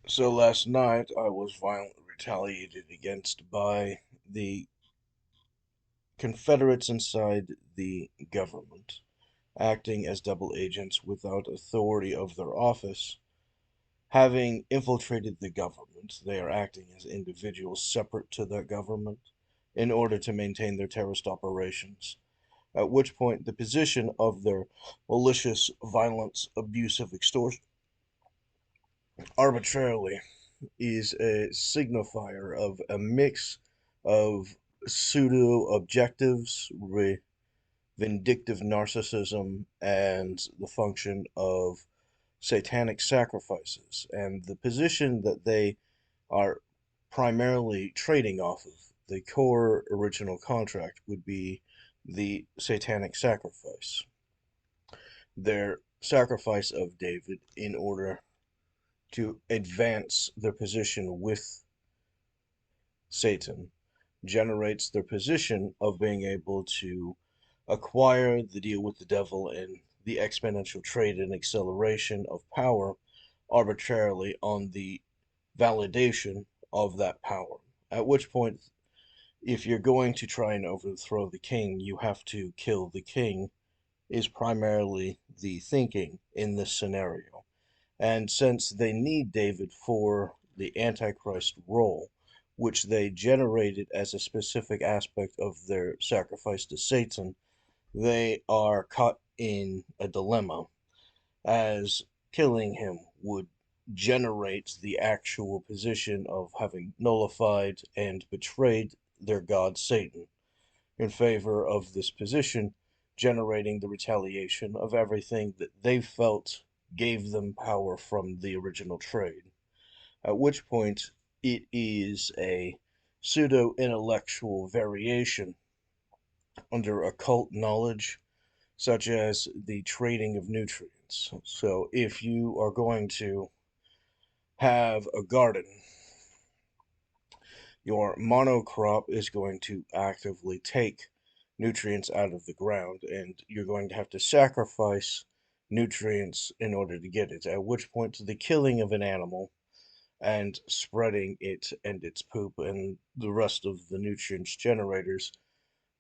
So last night I was violently retaliated against by the Confederates inside the government, acting as double agents without authority of their office. Having infiltrated the government, they are acting as individuals separate to that government in order to maintain their terrorist operations. At which point, the position of their malicious violence, abusive extortion arbitrarily is a signifier of a mix of pseudo objectives, vindictive narcissism, and the function of satanic sacrifices. And the position that they are primarily trading off of, the core original contract, would be the satanic sacrifice. Their sacrifice of David in order to advance their position with Satan generates their position of being able to acquire the deal with the devil and the exponential trade and acceleration of power arbitrarily on the validation of that power. At which point, if you're going to try and overthrow the king, you have to kill the king, is primarily the thinking in this scenario. And since they need David for the Antichrist role, which they generated as a specific aspect of their sacrifice to Satan, they are caught in a dilemma, as killing him would generate the actual position of having nullified and betrayed their god Satan in favor of this position, generating the retaliation of everything that they felt gave them power from the original trade. At which point, it is a pseudo intellectual variation under occult knowledge, such as the trading of nutrients. So, if you are going to have a garden, your monocrop is going to actively take nutrients out of the ground, and you're going to have to sacrifice nutrients in order to get it. At which point, the killing of an animal and spreading it and its poop and the rest of the nutrients generators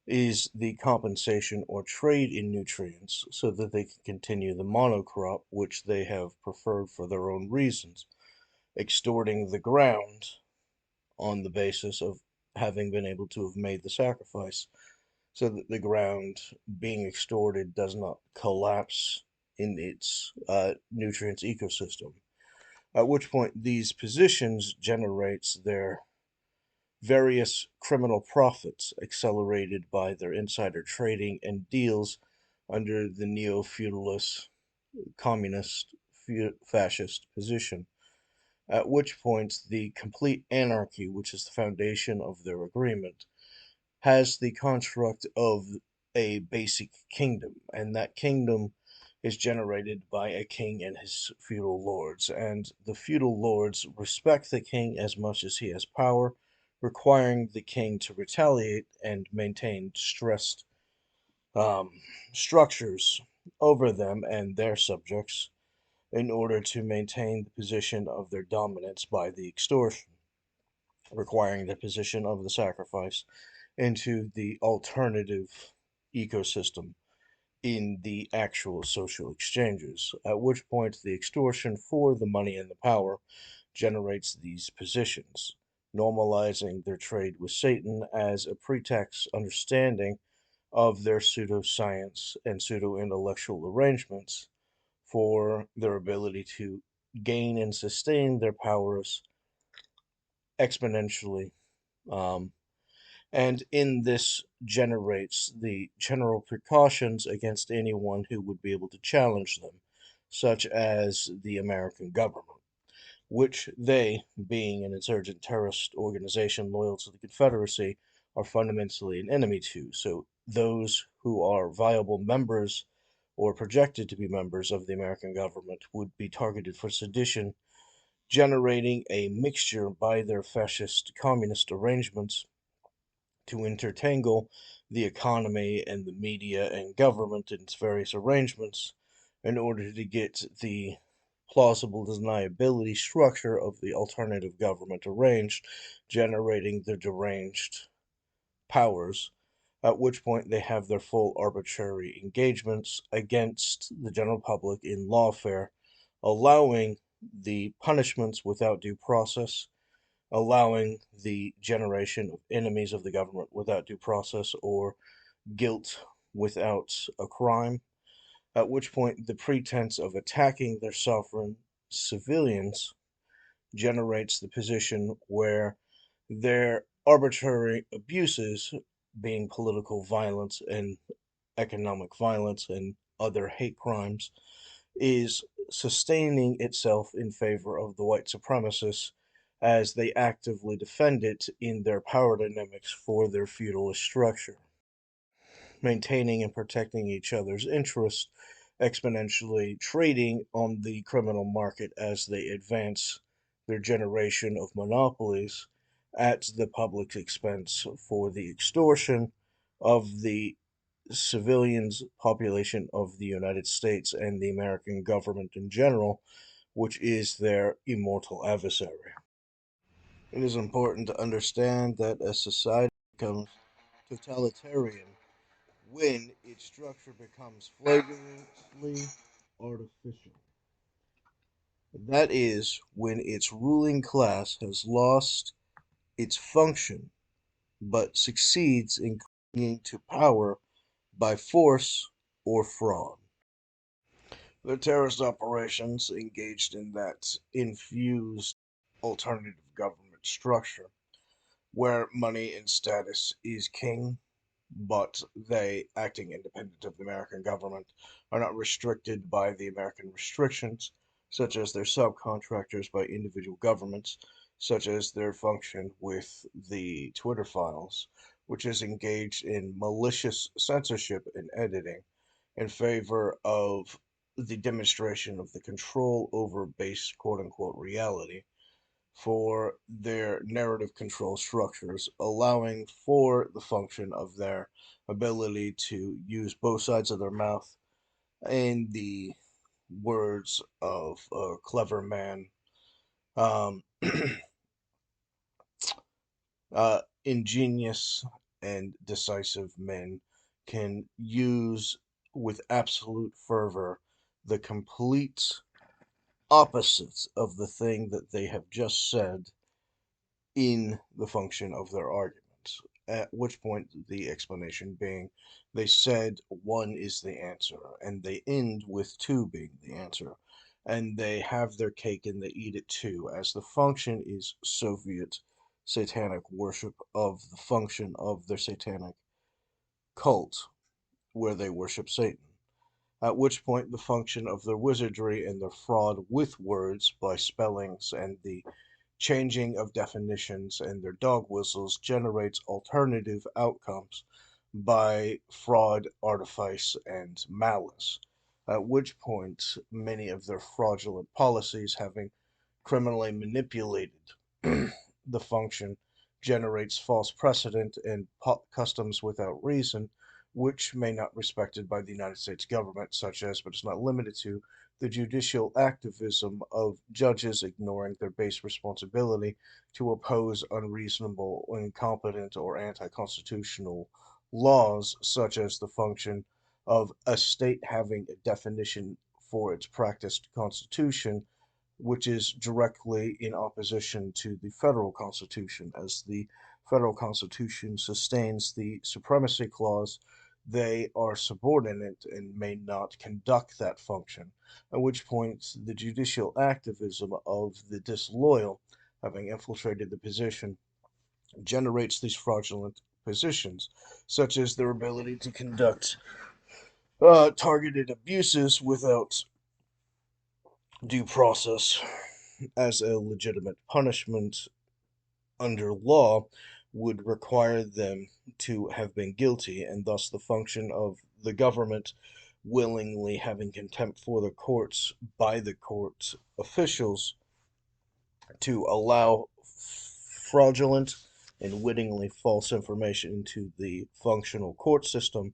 is the compensation or trade in nutrients so that they can continue the monocrop, which they have preferred for their own reasons, extorting the ground on the basis of having been able to have made the sacrifice so that the ground being extorted does not collapse in its nutrients ecosystem. At which point these positions generates their various criminal profits accelerated by their insider trading and deals under the neo-feudalist communist fascist position, at which point the complete anarchy, which is the foundation of their agreement, has the construct of a basic kingdom, and that kingdom is generated by a king and his feudal lords, and the feudal lords respect the king as much as he has power, requiring the king to retaliate and maintain stressed um, structures over them and their subjects in order to maintain the position of their dominance by the extortion, requiring the position of the sacrifice into the alternative ecosystem in the actual social exchanges, at which point the extortion for the money and the power generates these positions, normalizing their trade with Satan as a pretext understanding of their pseudoscience and pseudo intellectual arrangements for their ability to gain and sustain their powers exponentially. Um, and in this generates the general precautions against anyone who would be able to challenge them, such as the American government, which they, being an insurgent terrorist organization loyal to the Confederacy, are fundamentally an enemy to. So those who are viable members or projected to be members of the American government would be targeted for sedition, generating a mixture by their fascist communist arrangements to intertangle the economy and the media and government and its various arrangements in order to get the plausible deniability structure of the alternative government arranged, generating the deranged powers, at which point they have their full arbitrary engagements against the general public in lawfare, allowing the punishments without due process, allowing the generation of enemies of the government without due process or guilt without a crime, at which point the pretense of attacking their sovereign civilians generates the position where their arbitrary abuses, being political violence and economic violence and other hate crimes, is sustaining itself in favor of the white supremacists as they actively defend it in their power dynamics for their feudalist structure, maintaining and protecting each other's interests, exponentially trading on the criminal market as they advance their generation of monopolies at the public's expense for the extortion of the civilians population of the United States and the American government in general, which is their immortal adversary. It is important to understand that a society becomes totalitarian when its structure becomes flagrantly artificial. That is, when its ruling class has lost its function but succeeds in clinging to power by force or fraud. The terrorist operations engaged in that infused alternative government structure, where money and status is king, but they, acting independent of the American government, are not restricted by the American restrictions, such as their subcontractors by individual governments, such as their function with the Twitter files, which is engaged in malicious censorship and editing in favor of the demonstration of the control over base quote unquote reality for their narrative control structures, allowing for the function of their ability to use both sides of their mouth in the words of a clever man. Um, Ingenious and decisive men can use with absolute fervor the complete opposites of the thing that they have just said in the function of their arguments. At which point, the explanation being, they said one is the answer, and they end with two being the answer, and they have their cake and they eat it too, as the function is Soviet satanic worship of the function of their satanic cult, where they worship Satan. At which point, the function of their wizardry and their fraud with words by spellings and the changing of definitions and their dog whistles generates alternative outcomes by fraud, artifice, and malice. At which point, many of their fraudulent policies, having criminally manipulated the function, generates false precedent and customs without reason, which may not be respected by the United States government, such as, but it's not limited to, the judicial activism of judges ignoring their base responsibility to oppose unreasonable, incompetent, or anti constitutional laws, such as the function of a state having a definition for its practiced constitution, which is directly in opposition to the federal constitution, as the federal constitution sustains the supremacy clause. They are subordinate and may not conduct that function, at which point the judicial activism of the disloyal, having infiltrated the position, generates these fraudulent positions, such as their ability to conduct targeted abuses without due process as a legitimate punishment under law would require them to have been guilty, and thus the function of the government willingly having contempt for the courts by the court officials to allow fraudulent and wittingly false information into the functional court system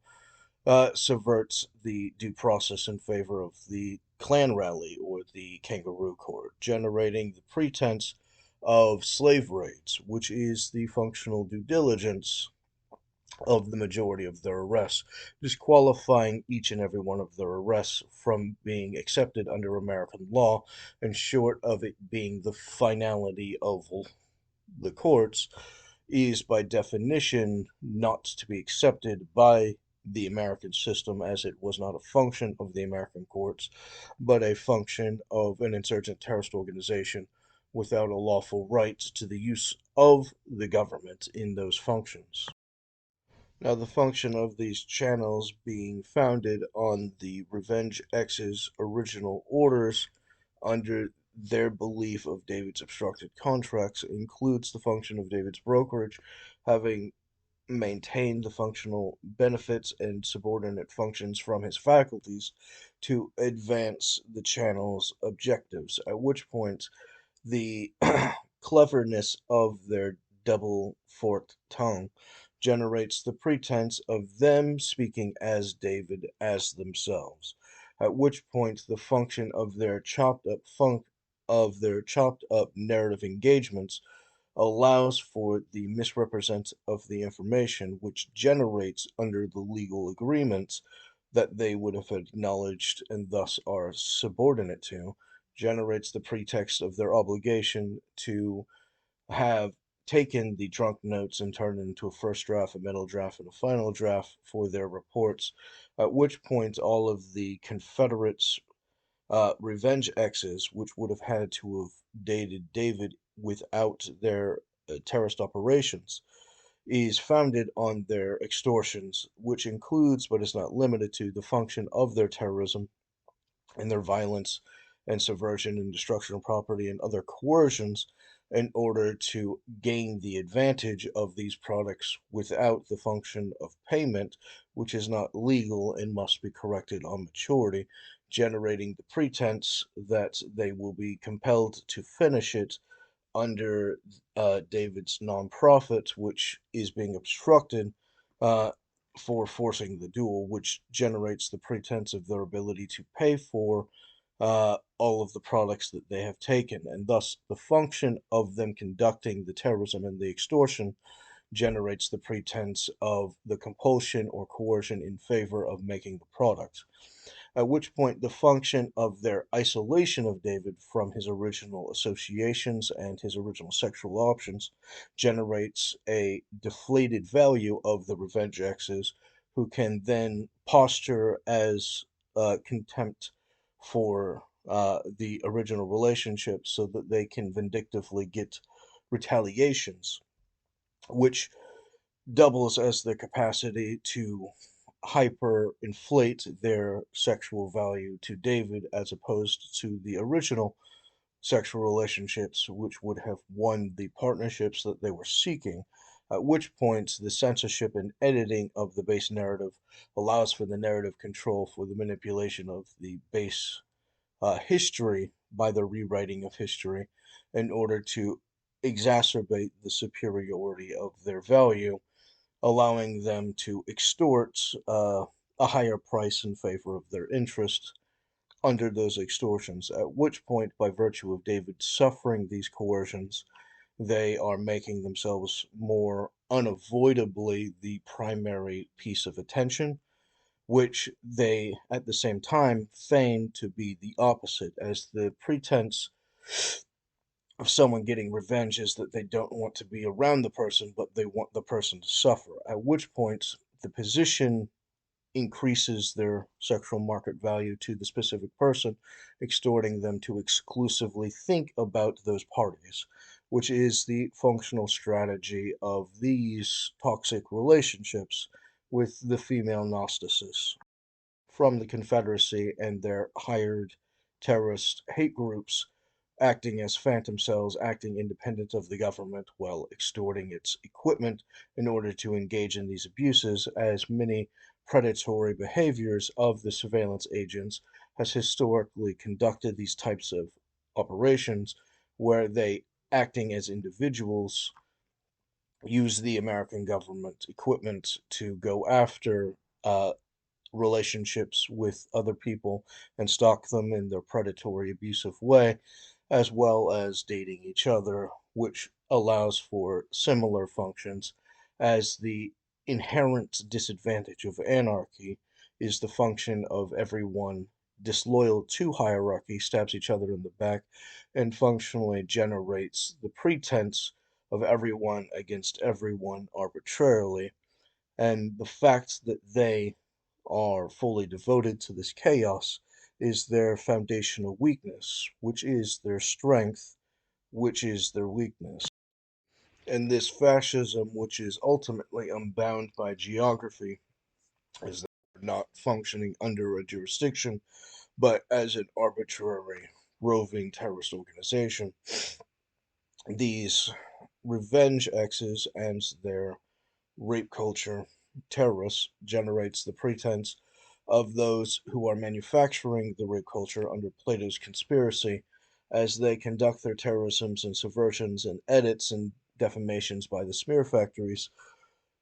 subverts the due process in favor of the Klan rally or the kangaroo court, generating the pretense of slave raids, which is the functional due diligence of the majority of their arrests, disqualifying each and every one of their arrests from being accepted under American law, and short of it being the finality of the courts, is by definition not to be accepted by the American system, as it was not a function of the American courts, but a function of an insurgent terrorist organization without a lawful right to the use of the government in those functions. Now, the function of these channels being founded on the Revenge X's original orders under their belief of David's obstructed contracts includes the function of David's brokerage, having maintained the functional benefits and subordinate functions from his faculties to advance the channel's objectives, at which point the cleverness of their double forked tongue generates the pretense of them speaking as David as themselves, at which point the function of their chopped up narrative engagements allows for the misrepresent of the information, which generates under the legal agreements that they would have acknowledged and thus are subordinate to, generates the pretext of their obligation to have taken the drunk notes and turned it into a first draft, a middle draft, and a final draft for their reports, at which point all of the Confederates Revenge X's, which would have had to have dated David without their terrorist operations, is founded on their extortions, which includes but is not limited to the function of their terrorism and their violence and subversion and destruction of property and other coercions in order to gain the advantage of these products without the function of payment, which is not legal and must be corrected on maturity, generating the pretense that they will be compelled to finish it under David's nonprofit, which is being obstructed uh, for forcing the duel, which generates the pretense of their ability to pay for all of the products that they have taken, and thus the function of them conducting the terrorism and the extortion generates the pretense of the compulsion or coercion in favor of making the product, at which point the function of their isolation of David from his original associations and his original sexual options generates a deflated value of the Revenge X's, who can then posture as contempt for the original relationship so that they can vindictively get retaliations, which doubles as the capacity to hyperinflate their sexual value to David as opposed to the original sexual relationships, which would have won the partnerships that they were seeking. At which point, the censorship and editing of the base narrative allows for the narrative control for the manipulation of the base history by the rewriting of history in order to exacerbate the superiority of their value, allowing them to extort a higher price in favor of their interest under those extortions, at which point, by virtue of David suffering these coercions, they are making themselves more unavoidably the primary piece of attention, which they at the same time feign to be the opposite, as the pretense of someone getting revenge is that they don't want to be around the person, but they want the person to suffer. At which point, the position increases their sexual market value to the specific person, extorting them to exclusively think about those parties, which is the functional strategy of these toxic relationships with the female Gnostics from the Confederacy and their hired terrorist hate groups acting as phantom cells, acting independent of the government while extorting its equipment in order to engage in these abuses, as many predatory behaviors of the surveillance agents has historically conducted these types of operations where they, acting as individuals, use the American government equipment to go after uh, relationships with other people and stalk them in their predatory, abusive way, as well as dating each other, which allows for similar functions as the inherent disadvantage of anarchy is the function of everyone disloyal to hierarchy stabs each other in the back and functionally generates the pretense of everyone against everyone arbitrarily. And the fact that they are fully devoted to this chaos is their foundational weakness, which is their strength, which is their weakness. And this fascism, which is ultimately unbound by geography, is that we're not functioning under a jurisdiction, but as an arbitrary roving terrorist organization. These revenge X's and their rape culture terrorists generates the pretense of those who are manufacturing the rape culture under Plato's conspiracy as they conduct their terrorisms and subversions and edits and defamations by the smear factories,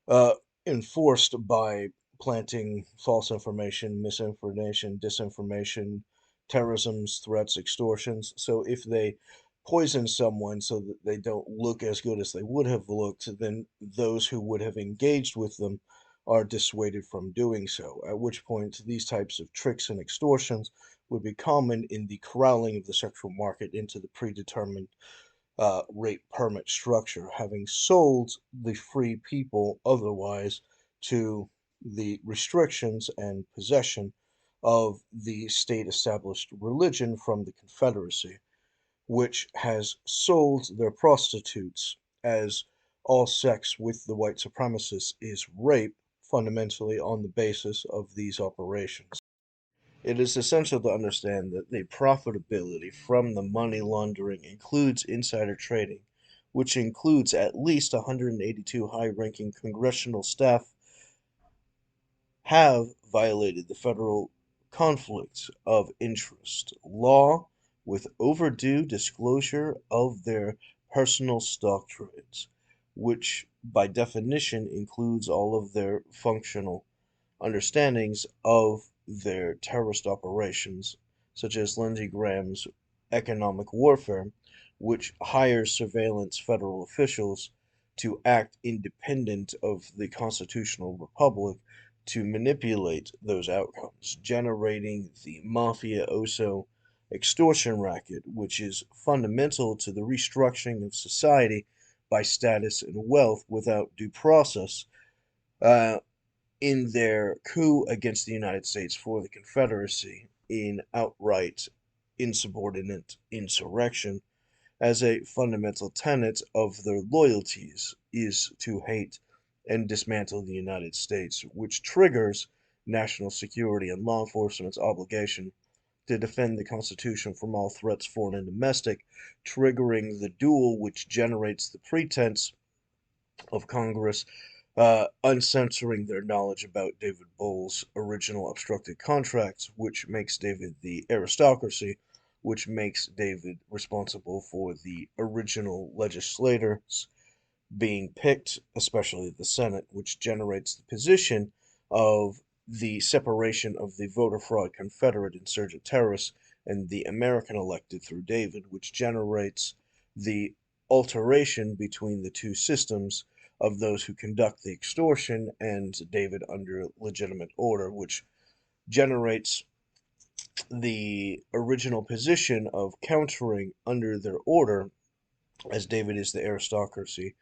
uh, enforced by planting false information, misinformation, disinformation, terrorisms, threats, extortions. So if they poison someone so that they don't look as good as they would have looked, then those who would have engaged with them are dissuaded from doing so. At which point, these types of tricks and extortions would be common in the corralling of the sexual market into the predetermined rate permit structure, having sold the free people otherwise to the restrictions and possession of the state established religion from the Confederacy, which has sold their prostitutes as all sex with the white supremacists is rape, fundamentally on the basis of these operations. It is essential to understand that the profitability from the money laundering includes insider trading, which includes at least 182 high-ranking congressional staff have violated the federal conflict of interest law with overdue disclosure of their personal stock trades, which by definition includes all of their functional understandings of their terrorist operations, such as Lindsey Graham's economic warfare, which hires surveillance federal officials to act independent of the constitutional republic to manipulate those outcomes, generating the mafioso extortion racket, which is fundamental to the restructuring of society by status and wealth without due process. Uh, in their coup against the United States for the Confederacy in outright insubordinate insurrection, as a fundamental tenet of their loyalties is to hate and dismantle the United States, which triggers national security and law enforcement's obligation to defend the Constitution from all threats, foreign and domestic, triggering the duel which generates the pretense of Congress uncensoring their knowledge about David Boal's original obstructed contracts, which makes David the aristocracy, which makes David responsible for the original legislators being picked, especially the Senate, which generates the position of the separation of the voter fraud Confederate insurgent terrorists and the American elected through David, which generates the alteration between the two systems of those who conduct the extortion and David under legitimate order, which generates the original position of countering under their order, as David is the aristocracy,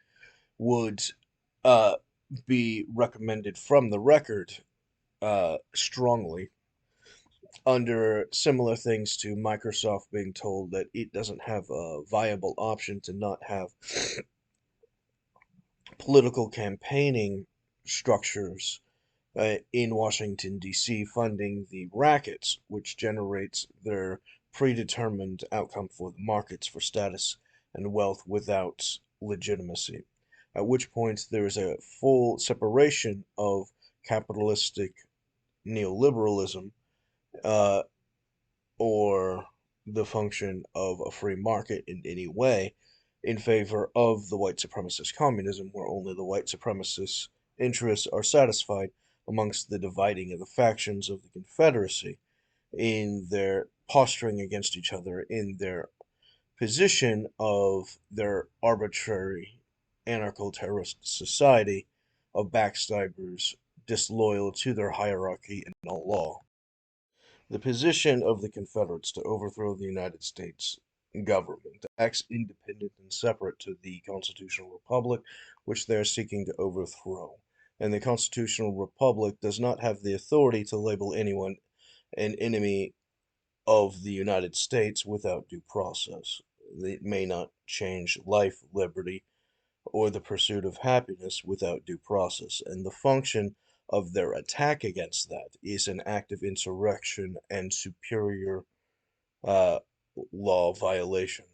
would uh, be recommended from the record strongly under similar things to Microsoft being told that it doesn't have a viable option to not have political campaigning structures in Washington, D.C., funding the rackets, which generates their predetermined outcome for the markets for status and wealth without legitimacy. At which point there is a full separation of capitalistic neoliberalism uh, or the function of a free market in any way in favor of the white supremacist communism, where only the white supremacist interests are satisfied amongst the dividing of the factions of the Confederacy in their posturing against each other in their position of their arbitrary anarcho-terrorist society of backstabbers disloyal to their hierarchy and not law. The position of the Confederates to overthrow the United States government acts independent and separate to the constitutional republic which they are seeking to overthrow. And the constitutional republic does not have the authority to label anyone an enemy of the United States without due process. It may not change life, liberty, or the pursuit of happiness without due process, and the function of their attack against that is an act of insurrection and superior uh, law violation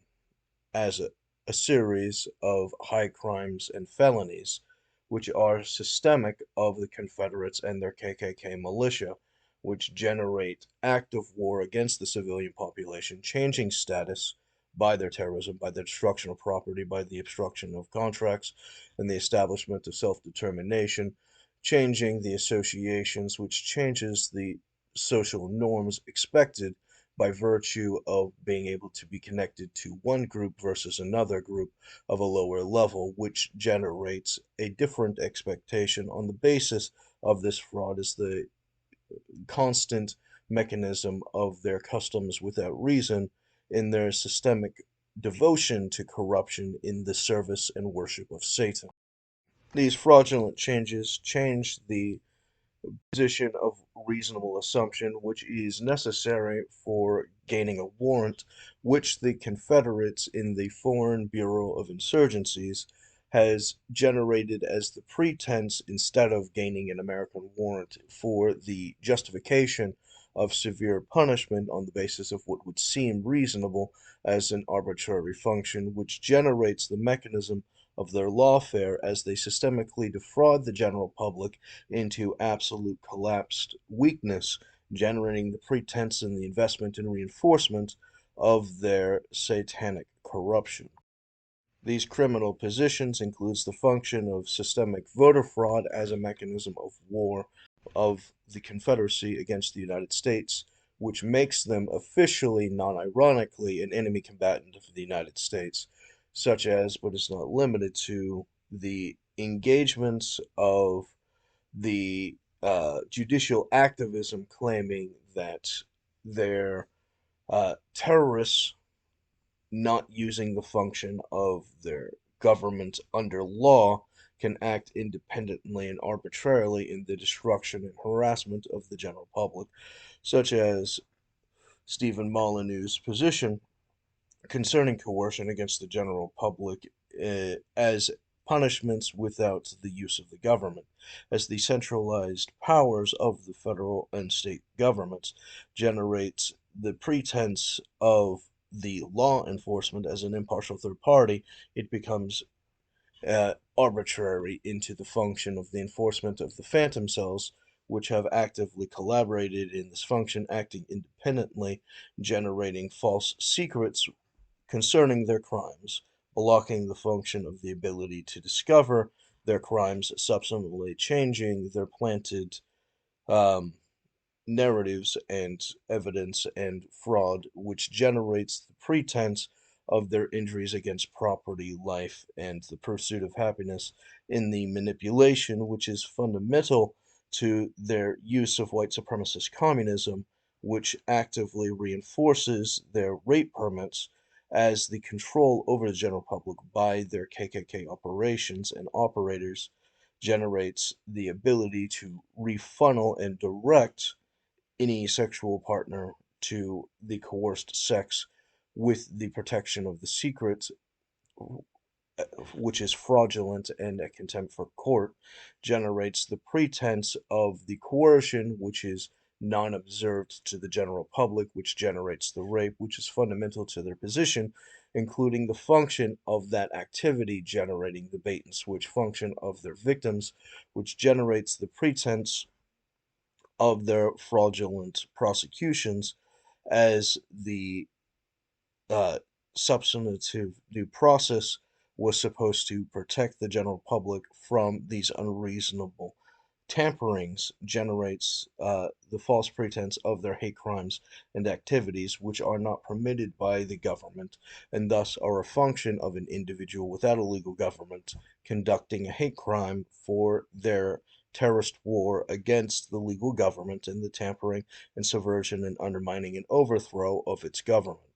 as a series of high crimes and felonies, which are systemic of the Confederates and their KKK militia, which generate active war against the civilian population, changing status by their terrorism, by the destruction of property, by the obstruction of contracts, and the establishment of self-determination, changing the associations, which changes the social norms expected by virtue of being able to be connected to one group versus another group of a lower level, which generates a different expectation on the basis of this fraud as the constant mechanism of their customs without reason in their systemic devotion to corruption in the service and worship of Satan. These fraudulent changes change the position of reasonable assumption which is necessary for gaining a warrant, which the Confederates in the Foreign Bureau of Insurgencies has generated as the pretense instead of gaining an American warrant for the justification of severe punishment on the basis of what would seem reasonable as an arbitrary function, which generates the mechanism of their lawfare as they systemically defraud the general public into absolute collapsed weakness, generating the pretense and the investment and reinforcement of their satanic corruption. These criminal positions includes the function of systemic voter fraud as a mechanism of war of the Confederacy against the United States, which makes them officially, non-ironically, an enemy combatant of the United States, such as, but is not limited to, the engagements of the judicial activism claiming that they're terrorists not using the function of their government under law can act independently and arbitrarily in the destruction and harassment of the general public, such as Stephen Molyneux's position concerning coercion against the general public as punishments without the use of the government, as the centralized powers of the federal and state governments generates the pretense of the law enforcement as an impartial third party, it becomes arbitrary into the function of the enforcement of the phantom cells, which have actively collaborated in this function, acting independently, generating false secrets concerning their crimes, blocking the function of the ability to discover their crimes, subsequently changing their planted um, narratives and evidence and fraud, which generates the pretense of their injuries against property, life, and the pursuit of happiness in the manipulation, which is fundamental to their use of white supremacist communism, which actively reinforces their rape permits as the control over the general public by their KKK operations and operators generates the ability to refunnel and direct any sexual partner to the coerced sex with the protection of the secret, which is fraudulent and a contempt for court, generates the pretense of the coercion, which is non-observed to the general public, which generates the rape, which is fundamental to their position, including the function of that activity generating the bait and switch function of their victims, which generates the pretense of their fraudulent prosecutions as the uh, substantive due process was supposed to protect the general public from these unreasonable tamperings generates the false pretense of their hate crimes and activities, which are not permitted by the government, and thus are a function of an individual without a legal government conducting a hate crime for their terrorist war against the legal government and the tampering and subversion and undermining and overthrow of its government,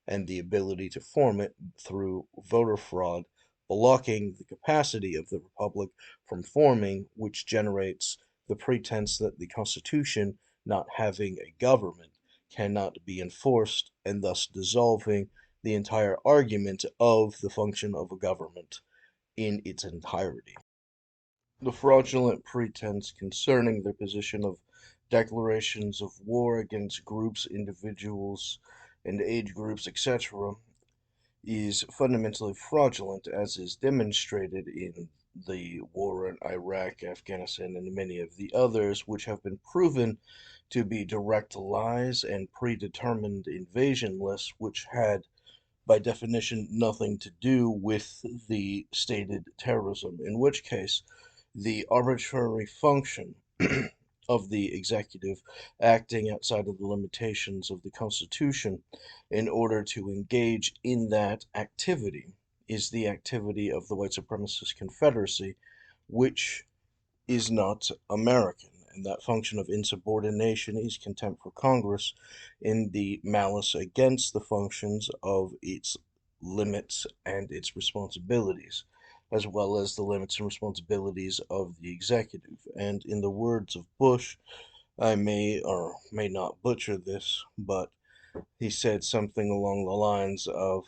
and the ability to form it through voter fraud, blocking the capacity of the republic from forming, which generates the pretense that the Constitution, not having a government, cannot be enforced, and thus dissolving the entire argument of the function of a government in its entirety. The fraudulent pretense concerning their position of declarations of war against groups, individuals, and age groups, etc., is fundamentally fraudulent, as is demonstrated in the war in Iraq, Afghanistan, and many of the others, which have been proven to be direct lies and predetermined invasion lists, which had, by definition, nothing to do with the stated terrorism, in which case the arbitrary function of the executive acting outside of the limitations of the Constitution in order to engage in that activity is the activity of the white supremacist Confederacy, which is not American. And that function of insubordination is contempt for Congress in the malice against the functions of its limits and its responsibilities, as well as the limits and responsibilities of the executive. And in the words of Bush, I may or may not butcher this, but he said something along the lines of,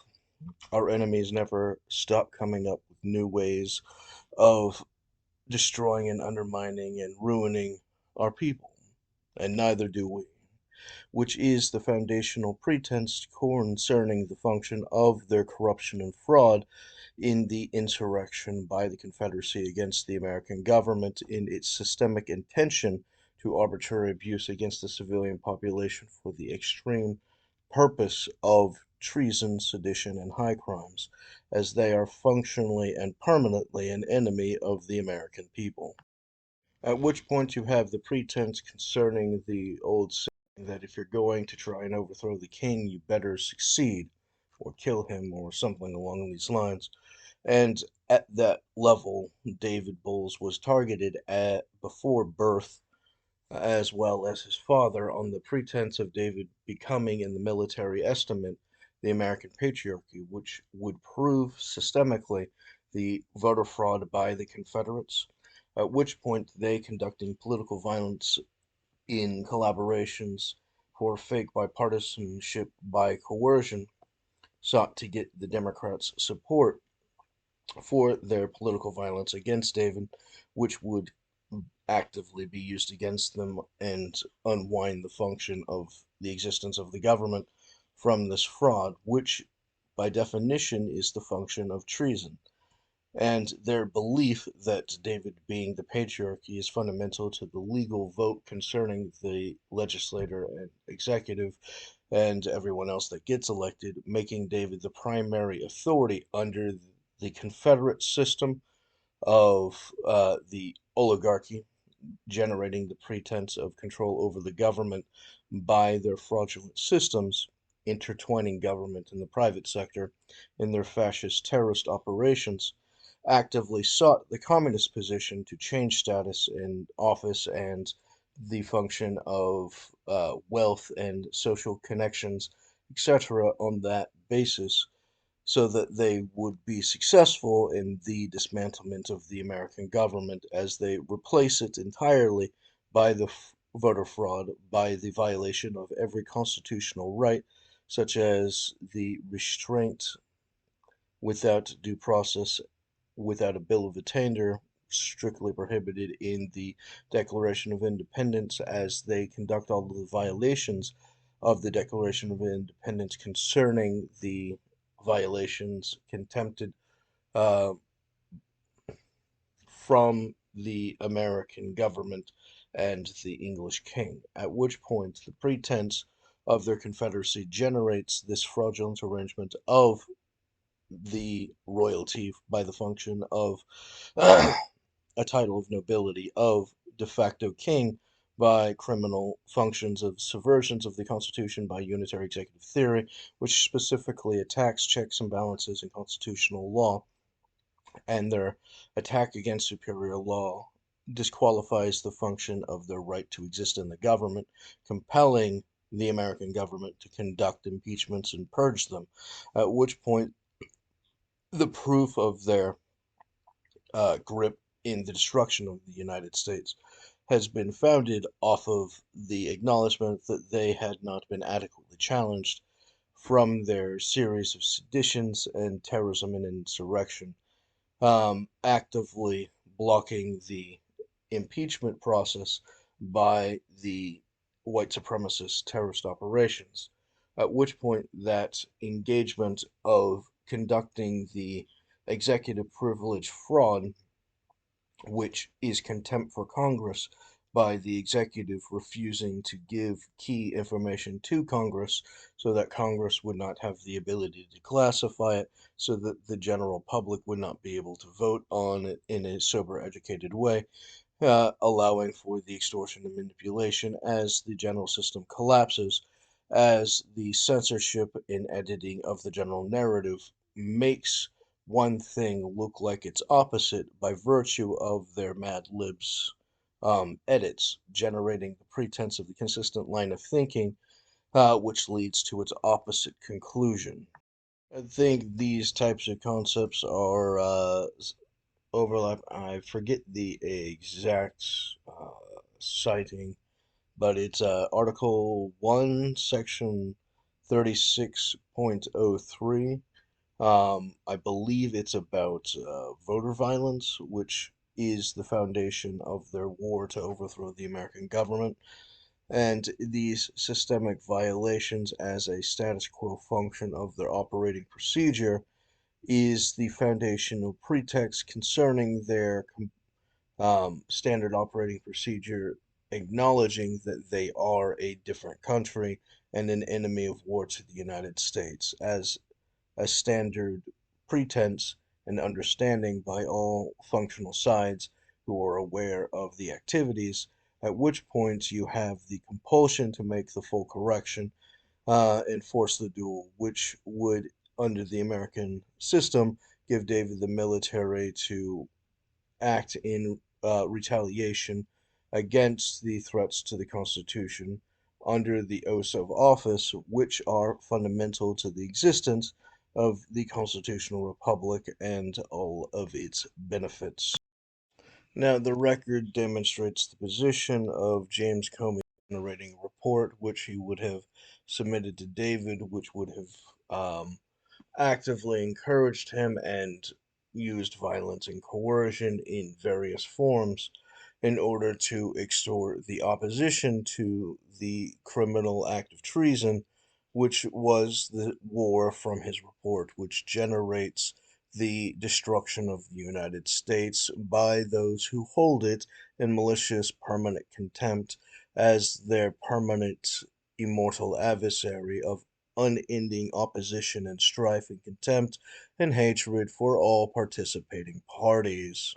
our enemies never stop coming up with new ways of destroying and undermining and ruining our people, and neither do we, which is the foundational pretense concerning the function of their corruption and fraud in the insurrection by the Confederacy against the American government in its systemic intention to arbitrary abuse against the civilian population for the extreme purpose of treason, sedition, and high crimes, as they are functionally and permanently an enemy of the American people. At which point you have the pretense concerning the old saying that if you're going to try and overthrow the king, you better succeed, or kill him, or something along these lines. And at that level, David Bowles was targeted at before birth, as well as his father, on the pretense of David becoming, in the military estimate, the American patriarchy, which would prove systemically the voter fraud by the Confederates, at which point they, conducting political violence in collaborations for fake bipartisanship by coercion, sought to get the Democrats' support for their political violence against David, which would actively be used against them and unwind the function of the existence of the government from this fraud, which by definition is the function of treason. And their belief that David being the patriarchy is fundamental to the legal vote concerning the legislator and executive and everyone else that gets elected, making David the primary authority under the Confederate system of the oligarchy, generating the pretense of control over the government by their fraudulent systems, intertwining government and the private sector in their fascist terrorist operations, actively sought the communist position to change status and office and the function of wealth and social connections, etc., on that basis, so that they would be successful in the dismantlement of the American government as they replace it entirely by the voter fraud, by the violation of every constitutional right, such as the restraint without due process, without a bill of attainder, strictly prohibited in the Declaration of Independence, as they conduct all of the violations of the Declaration of Independence concerning the violations contempted uh, from the American government and the English king, at which point the pretense of their confederacy generates this fraudulent arrangement of the royalty by the function of a title of nobility, of de facto king by criminal functions of subversions of the Constitution by unitary executive theory, which specifically attacks checks and balances in constitutional law, and their attack against superior law disqualifies the function of their right to exist in the government, compelling the American government to conduct impeachments and purge them, at which point the proof of their grip in the destruction of the United States has been founded off of the acknowledgement that they had not been adequately challenged from their series of seditions and terrorism and insurrection, actively blocking the impeachment process by the white supremacist terrorist operations. At which point, that engagement of conducting the executive privilege fraud, which is contempt for Congress by the executive refusing to give key information to Congress so that Congress would not have the ability to classify it, so that the general public would not be able to vote on it in a sober, educated way, allowing for the extortion and manipulation as the general system collapses, as the censorship and editing of the general narrative makes one thing look like its opposite by virtue of their Mad Libs edits, generating the pretense of the consistent line of thinking, which leads to its opposite conclusion. I think these types of concepts are overlap. I forget the exact citing, but it's Article 1, Section 36.03. I believe it's about voter violence, which is the foundation of their war to overthrow the American government. And these systemic violations as a status quo function of their operating procedure is the foundational pretext concerning their standard operating procedure, acknowledging that they are a different country and an enemy of war to the United States as a standard pretense and understanding by all functional sides who are aware of the activities, at which point you have the compulsion to make the full correction and force the duel, which would, under the American system, give David the military to act in retaliation against the threats to the Constitution under the oaths of office, which are fundamental to the existence of the constitutional republic and all of its benefits. Now, the record demonstrates the position of James Comey generating a report which he would have submitted to David, which would have actively encouraged him and used violence and coercion in various forms in order to extort the opposition to the criminal act of treason, which was the war from his report, which generates the destruction of the United States by those who hold it in malicious permanent contempt as their permanent immortal adversary of unending opposition and strife and contempt and hatred for all participating parties.